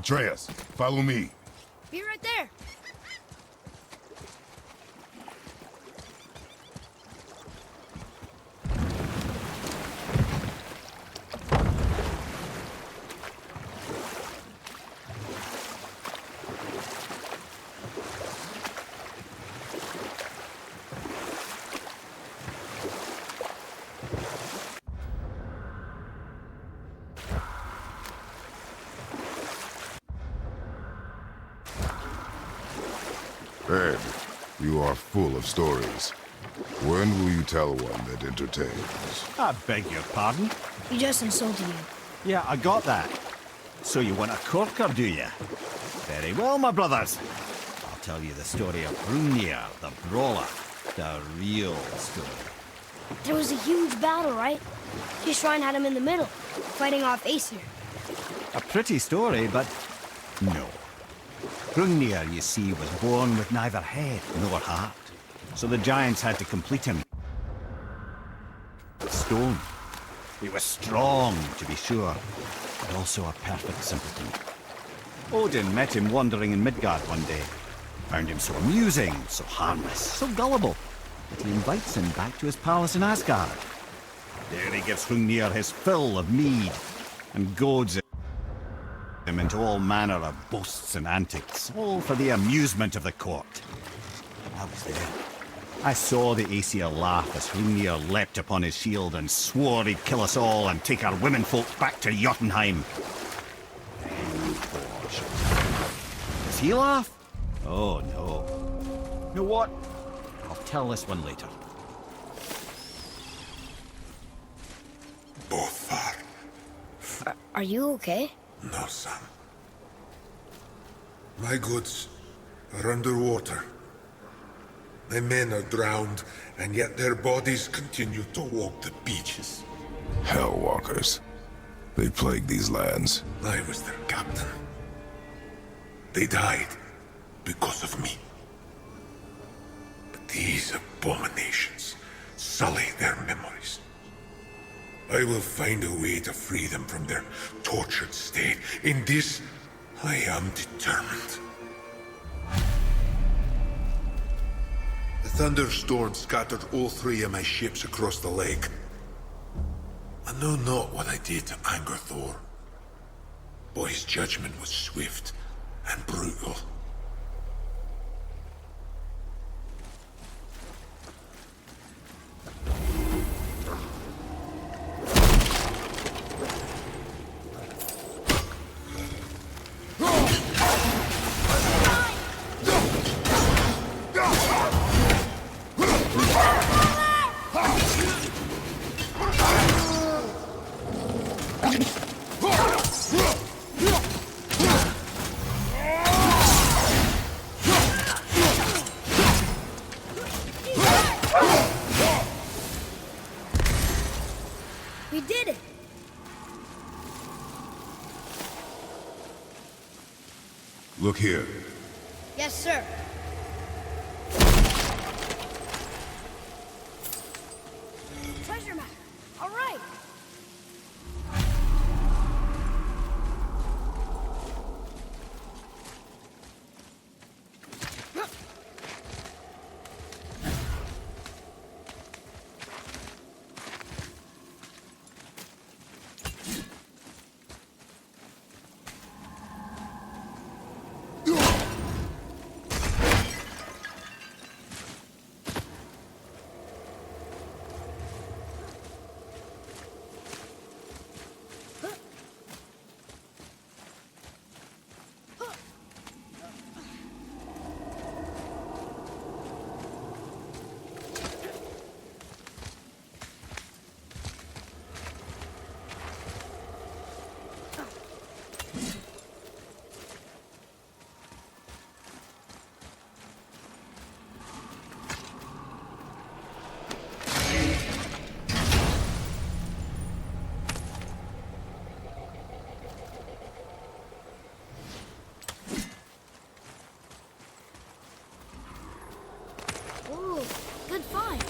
Atreus, follow me. Be right there. Ed, you are full of stories. When will you tell one that entertains? I beg your pardon? He just insulted you. Yeah, I got that. So you want a corker, do you? Very well, my brothers. I'll tell you the story of Hrungnir, the brawler. The real story. There was a huge battle, right? His shrine had him in the middle, fighting off Aesir. A pretty story, but no. Hrungnir, you see, was born with neither head nor heart. So the giants had to complete him. Stone. He was strong, to be sure, but also a perfect simpleton. Odin met him wandering in Midgard one day. Found him so amusing, so harmless, so gullible, that he invites him back to his palace in Asgard. There he gives Hrungnir his fill of mead, and goads him into all manner of boasts and antics, all for the amusement of the court. I was there. I saw the Aesir laugh as Hrungnir leapt upon his shield and swore he'd kill us all and take our womenfolk back to Jotunheim. Then Thor. Does he laugh? Oh, no. You know what? I'll tell this one later. Both are. Are you okay? No, son. My goods are underwater. My men are drowned, and yet their bodies continue to walk the beaches. Hellwalkers. They plague these lands. I was their captain. They died because of me. But these abominations sully their memories. I will find a way to free them from their tortured state. In this, I am determined. The thunderstorm scattered all 3 of my ships across the lake. I know not what I did to anger Thor. But his judgment was swift and brutal. We did it! Look here. Yes, sir. Treasure map. All right. Ooh, good find.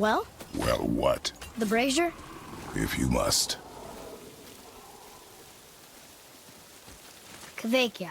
Well, Well, what? the brazier? If you must. Kvekia.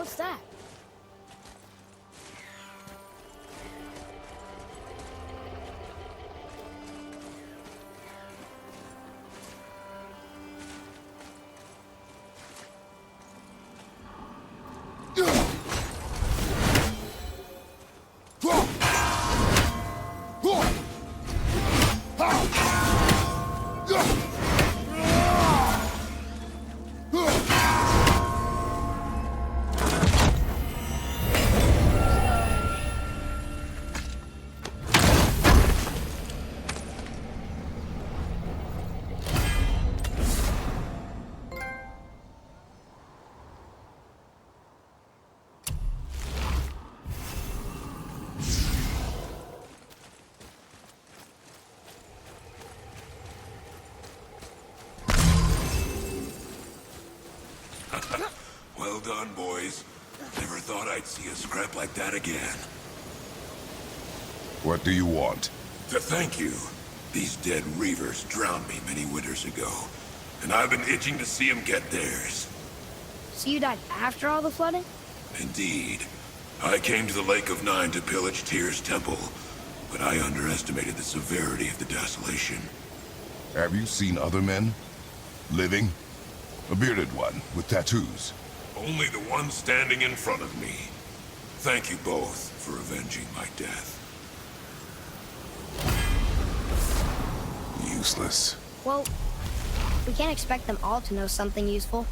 What's that? Well done, boys. Never thought I'd see a scrap like that again. What do you want? To thank you. These dead reavers drowned me many winters ago, and I've been itching to see them get theirs. So you died after all the flooding? Indeed. I came to the Lake of Nine to pillage Tyr's temple, but I underestimated the severity of the desolation. Have you seen other men? Living? A bearded one with tattoos. Only the one standing in front of me. Thank you both for avenging my death. Useless. Well, we can't expect them all to know something useful.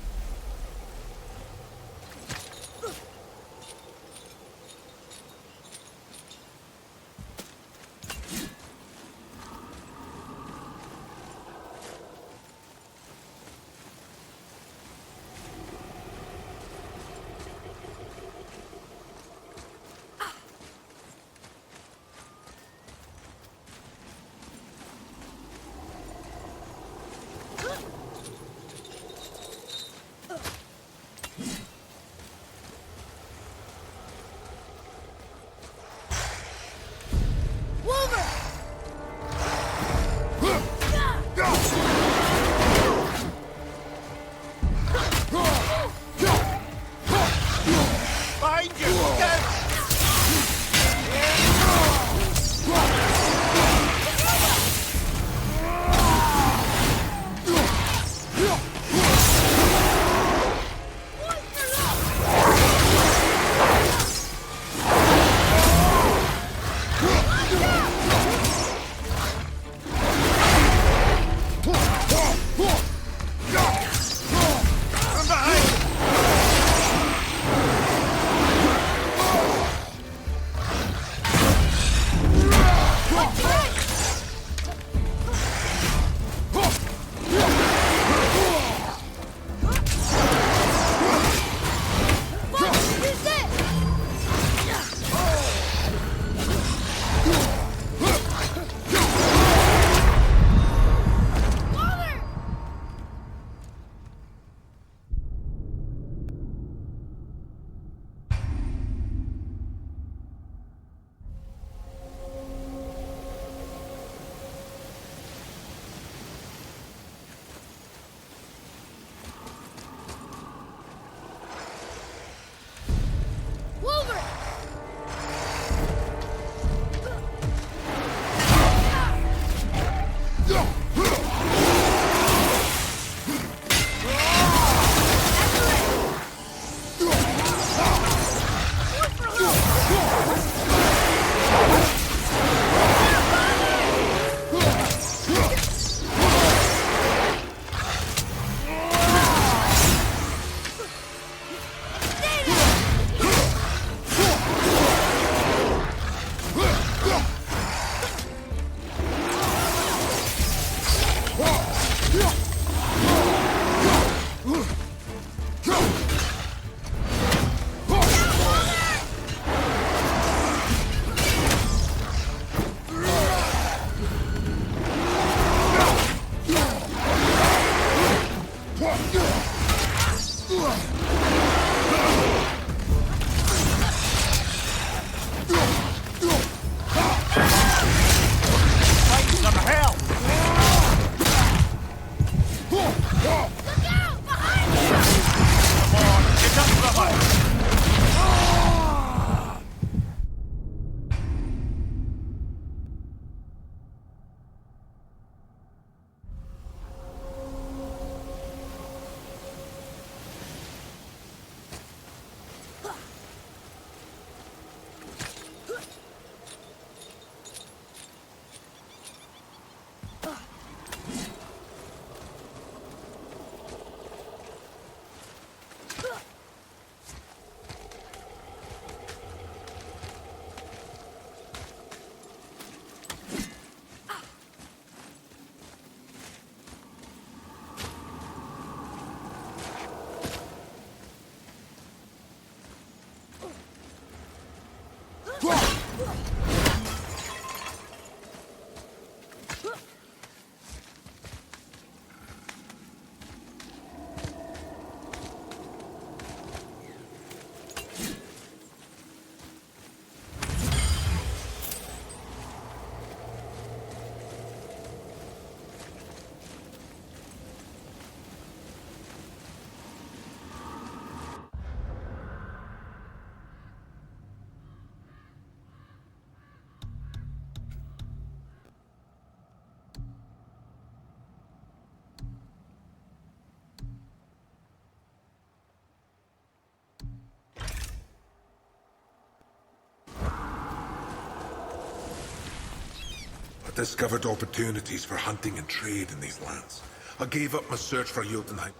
discovered opportunities for hunting and trade in these lands. I gave up my search for Jotunheim.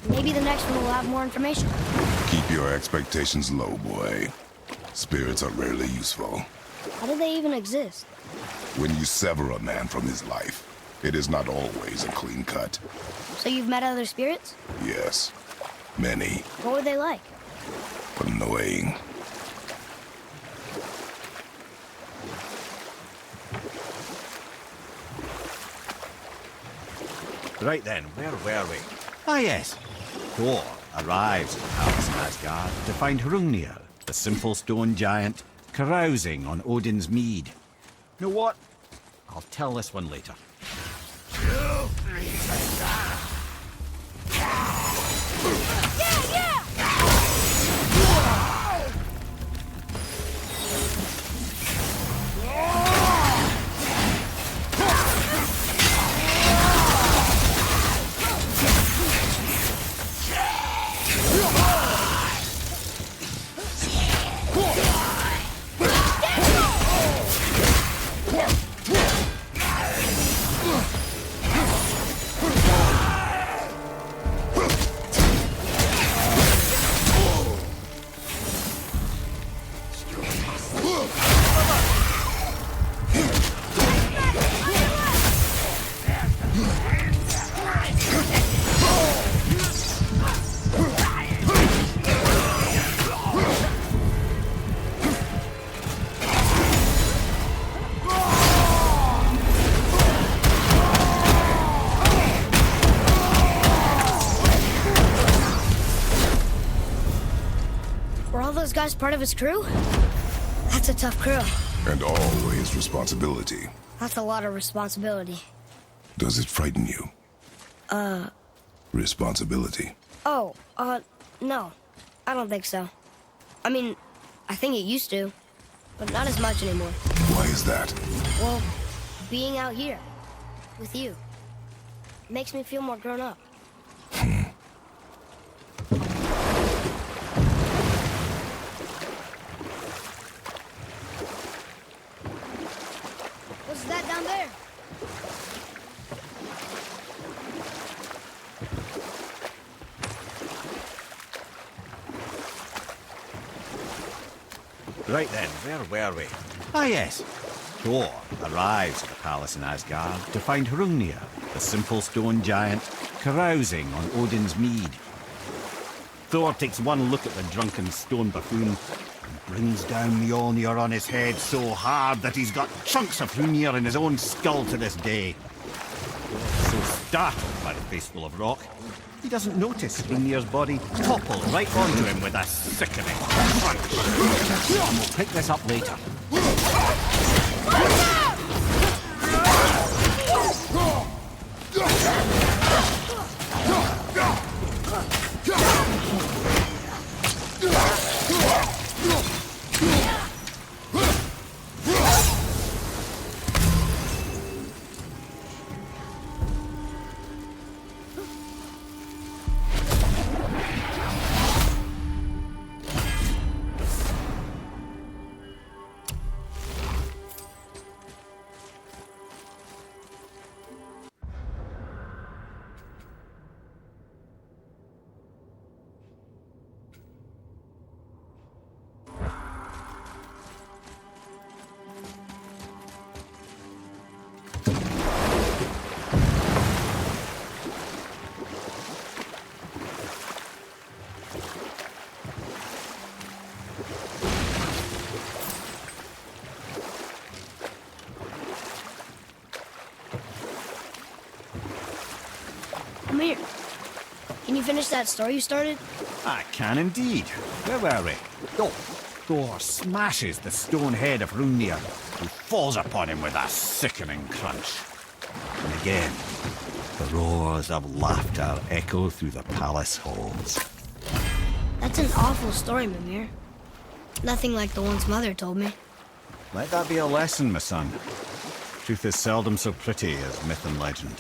Maybe the next one will have more information. Keep your expectations low, boy. Spirits are rarely useful. How do they even exist? When you sever a man from his life, it is not always a clean cut. So you've met other spirits? Yes, many. What were they like? Annoying. Right then, where were we? Ah yes, Thor arrives at the palace in Asgard to find Hrungnir, the simple stone giant, carousing on Odin's mead. You know what? I'll tell this one later. Were all those guys part of his crew? That's a tough crew. And always responsibility. That's a lot of responsibility. Does it frighten you? Responsibility. Oh, no. I don't think so. I mean, I think it used to, but not as much anymore. Why is that? Well, being out here, with you, makes me feel more grown up. What's that down there? Right then, where were we? Ah yes, Thor arrives at the palace in Asgard to find Hrungnir, the simple stone giant, carousing on Odin's mead. Thor takes one look at the drunken stone buffoon and brings down Mjolnir on his head so hard that he's got chunks of Hrungnir in his own skull to this day. Thor's so startled by the face full of rock, he doesn't notice Hrungnir's body topple right onto him with a sickening crunch. And we'll pick this up later. Come here. Can you finish that story you started? I can indeed. Where were we? Oh, Thor smashes the stone head of Hrungnir, who falls upon him with a sickening crunch. And again, the roars of laughter echo through the palace halls. That's an awful story, Mimir. Nothing like the ones Mother told me. Let that be a lesson, my son. Truth is seldom so pretty as myth and legend.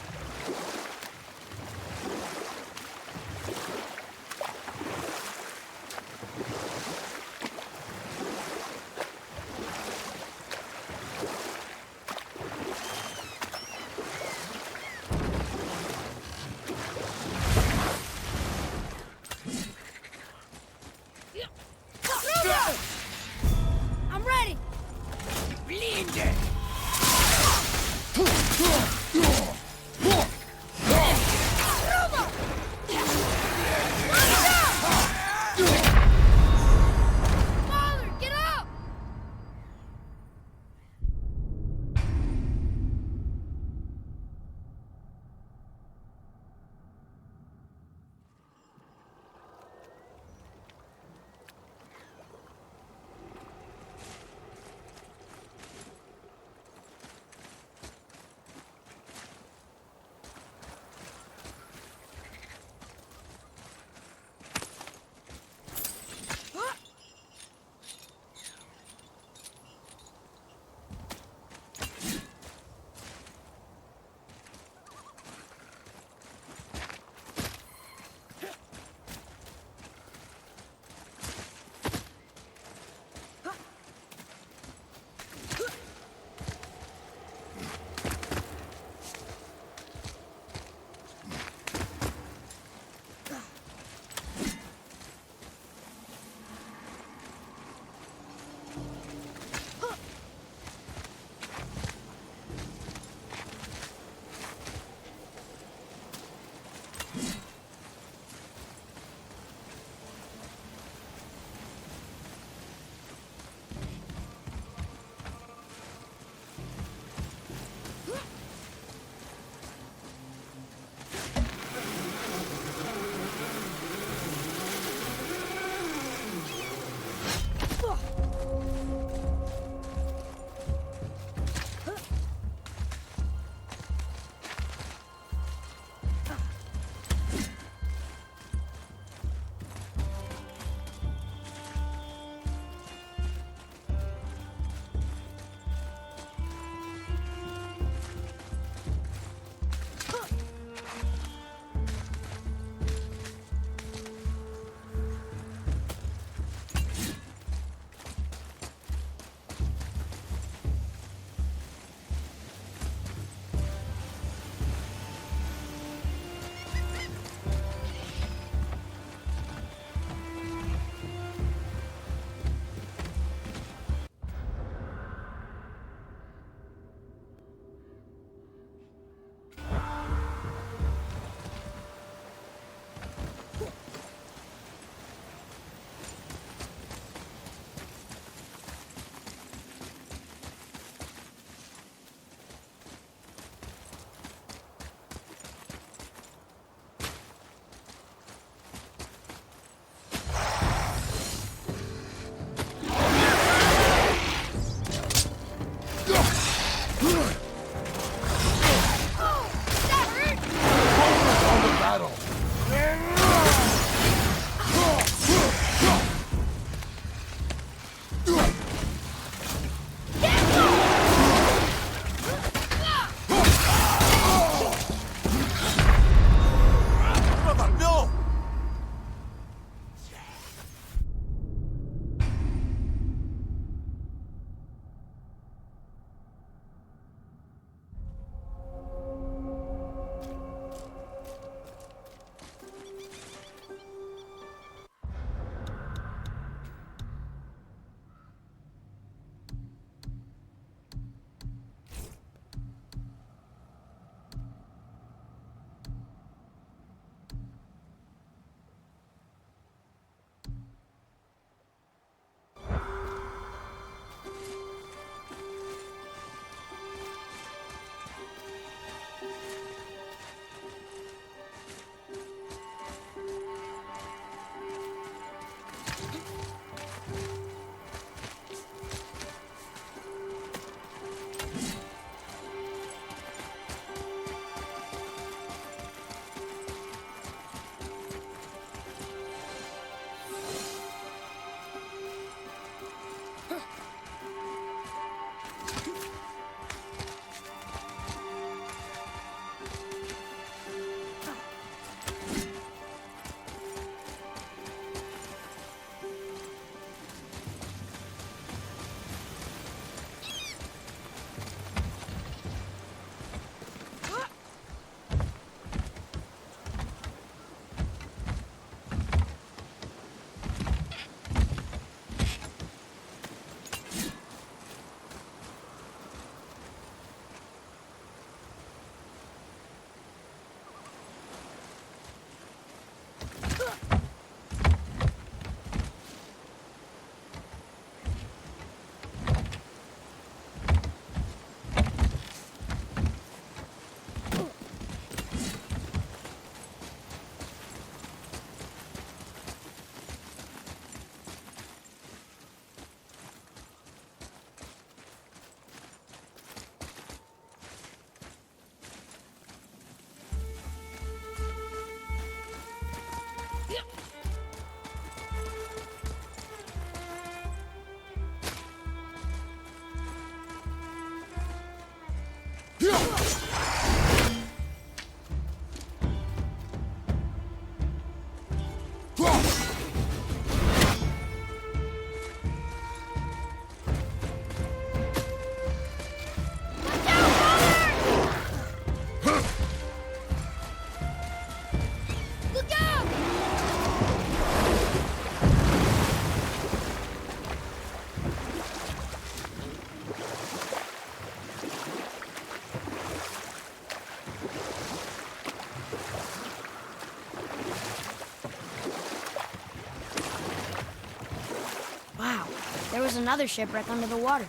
Wow, there was another shipwreck under the water.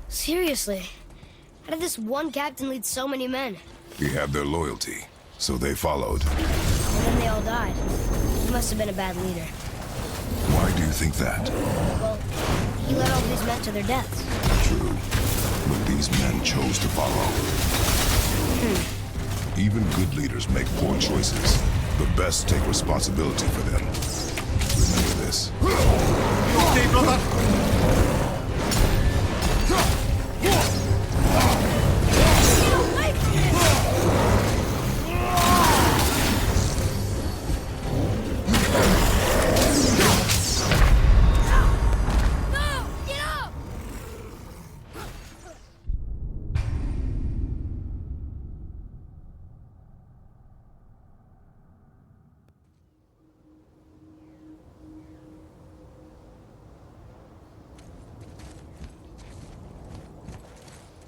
Seriously, how did this one captain lead so many men? He had their loyalty, so they followed. And then they all died. He must have been a bad leader. Why do you think that? Well, he led all these men to their deaths. True, but these men chose to follow. Even good leaders make poor choices. The best take responsibility for them. Remember this. You okay, brother?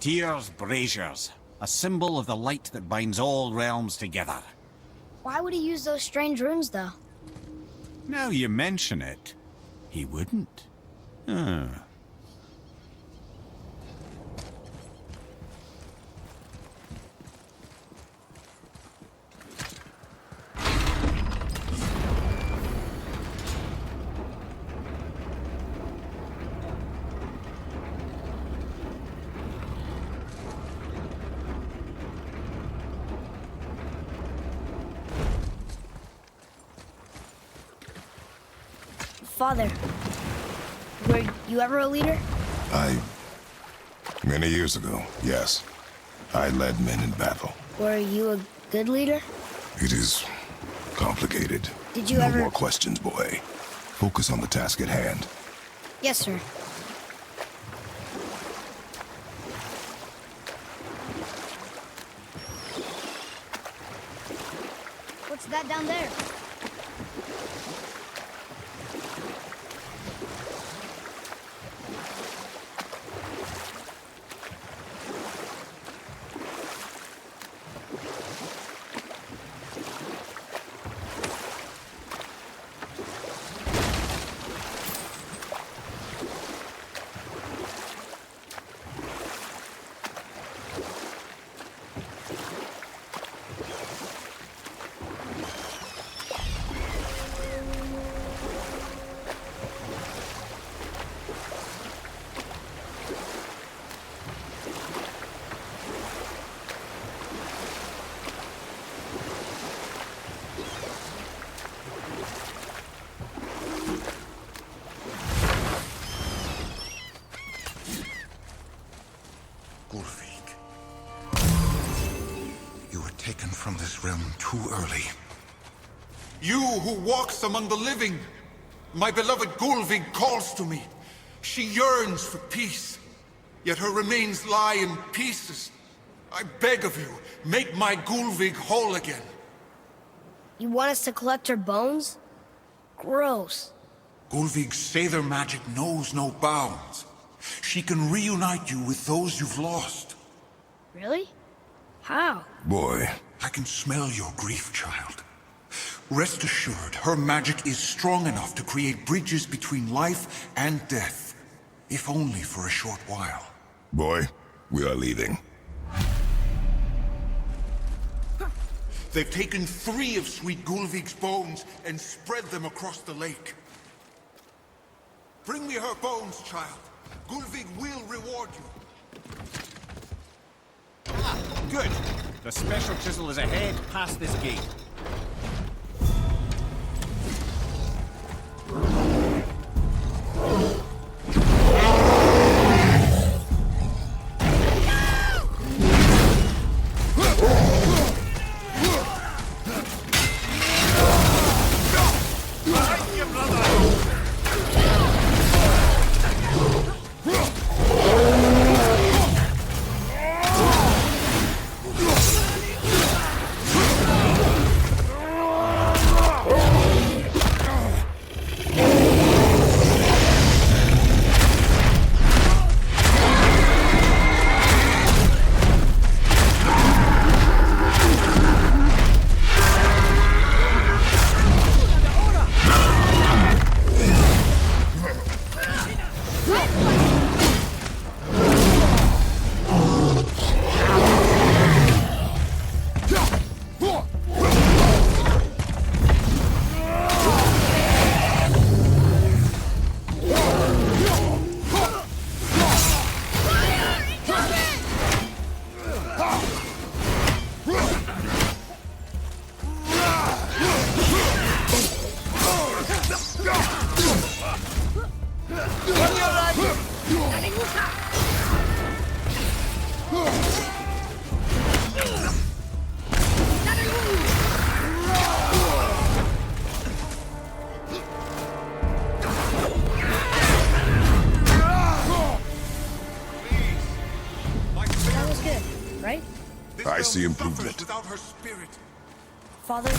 Tyr's braziers, a symbol of the light that binds all realms together. Why would he use those strange runes, though? Now you mention it, he wouldn't. Father, were you ever a leader? Many years ago, yes. I led men in battle. Were you a good leader? It is complicated. Did you no ever... more questions, boy. Focus on the task at hand. Yes, sir. What's that down there? taken from this realm too early. You who walks among the living! My beloved Gulvig calls to me. She yearns for peace, yet her remains lie in pieces. I beg of you, make my Gulvig whole again. You want us to collect her bones? Gross. Gulvig's Sather magic knows no bounds. She can reunite you with those you've lost. Really? How? Boy, I can smell your grief, child. Rest assured, her magic is strong enough to create bridges between life and death, if only for a short while. boy, we are leaving. They've taken 3 of Sweet Gulvig's bones and spread them across the lake. Bring me her bones, child. Gulvig will reward you. Ah, good. The special chisel is ahead, past this gate. That was good, right? This I realm see suffers improvement. without her spirit. Father,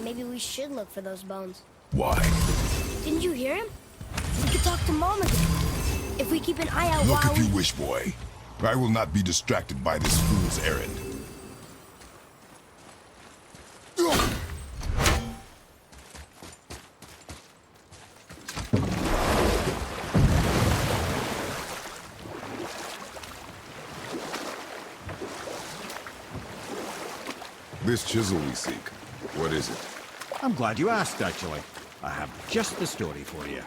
maybe we should look for those bones. Why? Didn't you hear him? We could talk to Mom again. If we keep an eye out Look while if you wish, boy. I will not be distracted by this fool's errand. This chisel we seek, what is it? I'm glad you asked, actually. I have just the story for you.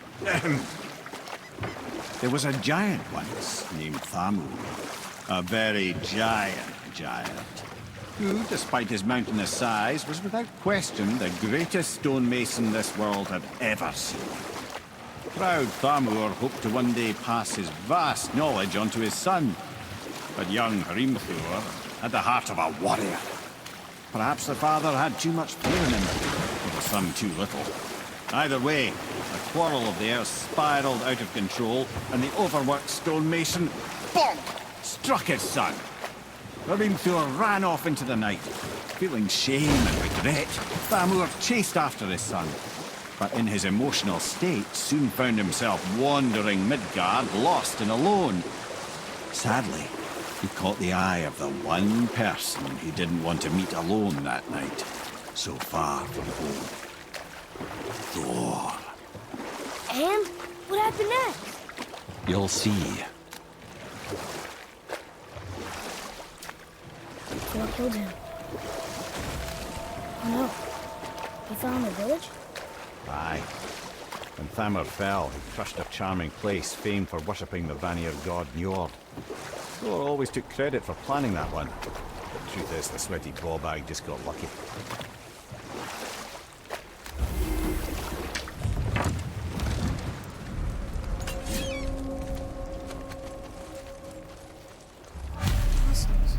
There was a giant once named Thamur. A very giant, who, despite his mountainous size, was without question the greatest stonemason this world had ever seen. Proud Thamur hoped to one day pass his vast knowledge on to his son. But young Hrimthur had the heart of a warrior. Perhaps the father had too much fear in him, or the son too little. Either way, the quarrel of the earth spiraled out of control, and the overworked stonemason, bonk, struck his son. Hrimthur ran off into the night. Feeling shame and regret, Thamur chased after his son. But in his emotional state, soon found himself wandering Midgard, lost and alone. Sadly, he caught the eye of the one person he didn't want to meet alone that night, so far from home. Thor. And what happened next? You'll see. Thor killed him. Oh no. He fell in the village? Aye. When Thamur fell, he crushed a charming place famed for worshipping the Vanir god Njord. Thor always took credit for planning that one. The truth is, the sweaty ballbag just got lucky. Fossils.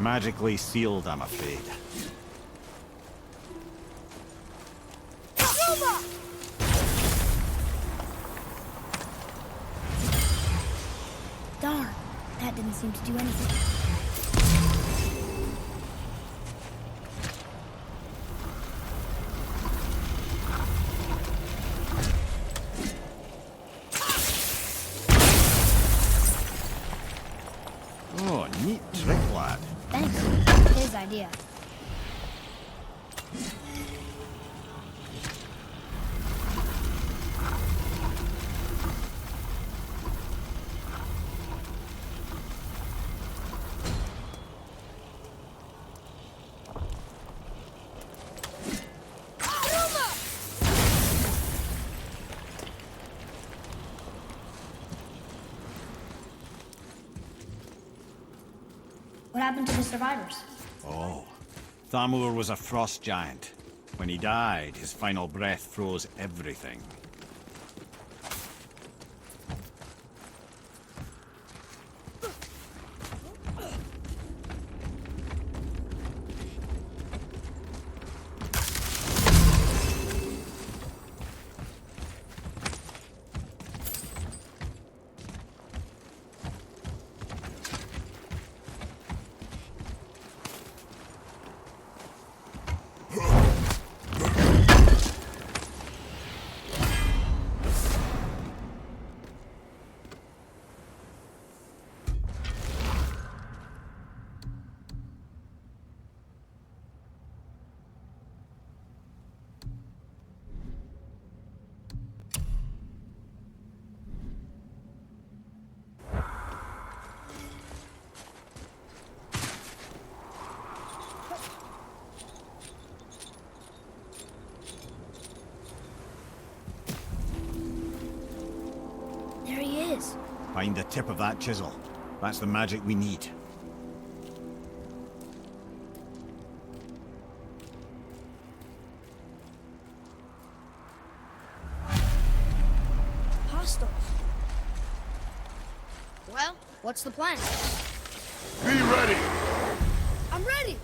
Magically sealed, I'm afraid. Darn, that didn't seem to do anything. Oh, neat trick, lad. Thanks. His idea. What happened to the survivors? Oh, Thamur was a frost giant. When he died, his final breath froze everything. There he is. Find the tip of that chisel. That's the magic we need. Hostiles. Well, what's the plan? Be ready! I'm ready!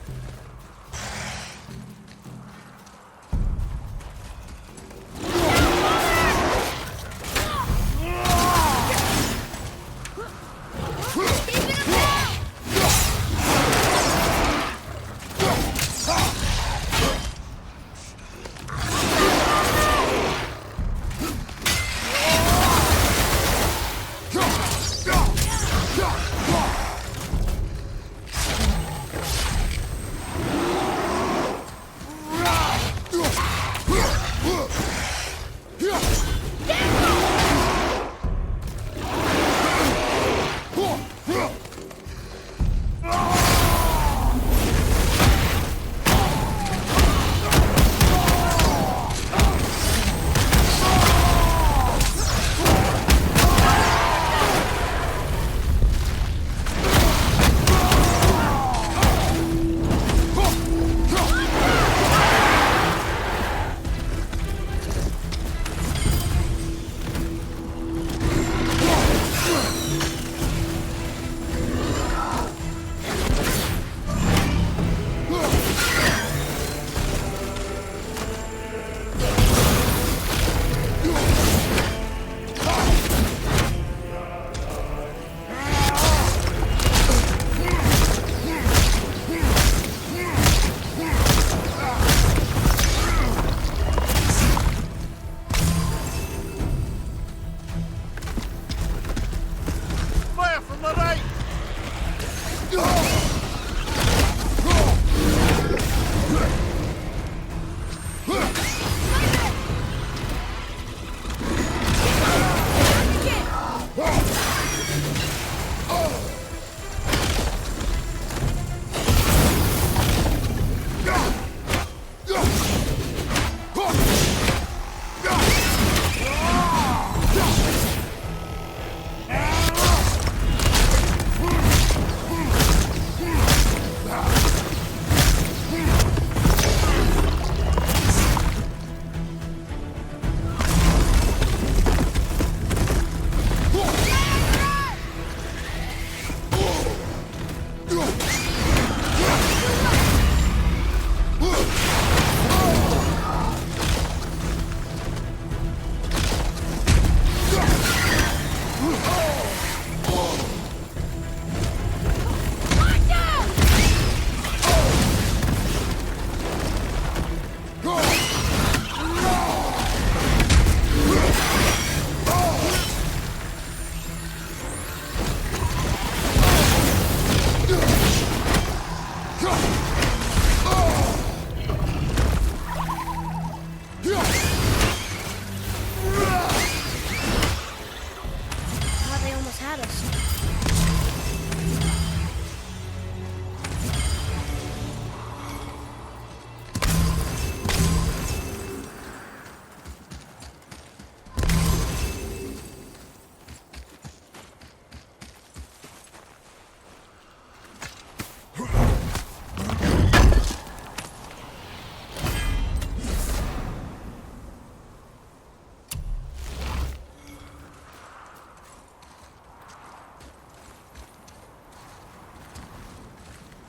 shadows.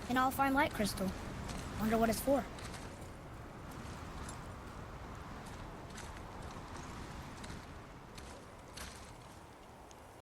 An all-fine light crystal. Wonder what it's for.